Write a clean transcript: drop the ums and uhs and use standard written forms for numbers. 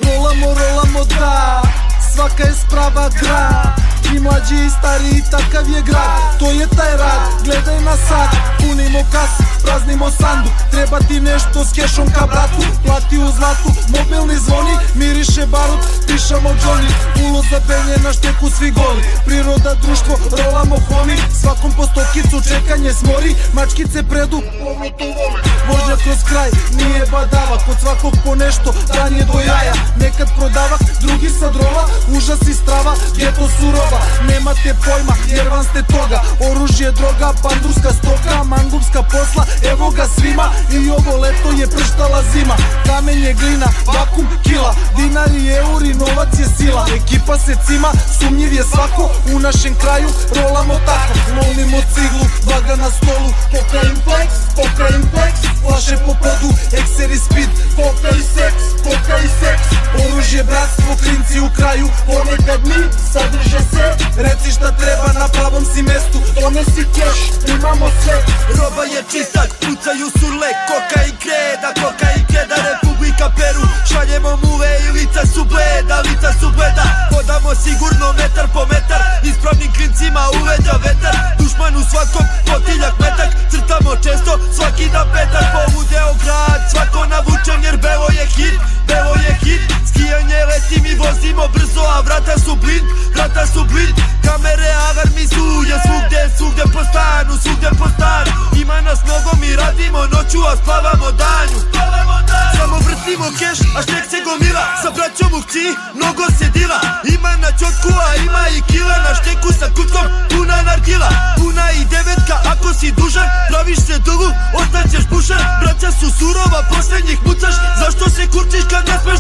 rolamo da, svaka je sprava grad. I mlađi i stariji, takav je grad, to je taj rad. Gledaj na sad, punimo kasu, praznimo sandu. Treba ti nešto s kešom ka bratu, plati u zlatu, mobilni zvoni, miriše barut, pišamo Johnny. Ulo za penje, na šteku svi goli, priroda, društvo, rolamo homi. Svakom po stokicu, čekanje smori, mačkice predu, vožnja kroz kraj, nije badava. Kod svakog po nešto, dan je do jaja. Nekad prodavak, drugi sad rola, užas i strava, geto surova. Nemate pojma, jer vam ste toga. Oružje, droga, pandurska stoka, mangupska posla, evo ga svima. I ovo leto je prštala zima. Kamen je glina, vakum kila, dinari, euri, novac je sila. Ekipa se cima, sumnjiv je svako. U našem kraju rolamo tako, lomimo ciglu, vaga na stolu. Kokain flex, flaše po podu, ekser i speed, koka i seks. Oružje, bratstvo, klinci u kraju, ponekad mi sadrže se. Reci šta treba, na pravom si mestu, donesi keš, imamo sve. Roba je čistak, pucaju surle, koka i kreda, Republika Peru. Šaljemo muve i lica su bleda, podamo sigurno metar po metar, ispravnim klincima uveđa vetar. Dušman u svakom, potiljak metak, crtamo često, svaki dan petak. Povudeo grad, svako navučen jer bevo je hit. Skijanje letim i vozimo brzo, a vrata su blind. Kamere, alarmi suje, svugde po stanu. Ima nas mnogo, mi radimo noću, a spavamo danju. Samo vrtimo keš, a štek se gomila. Sa braćom u kći, mnogo se dila. Ima na čotku, a ima i kila. Na šteku sa kuckom, puna nargila. Puna i devetka, ako si dužan, praviš se dugu, ostaćeš bušan. Braća su surova, posle njih mucaš. Zašto se kurčiš kad ne smeš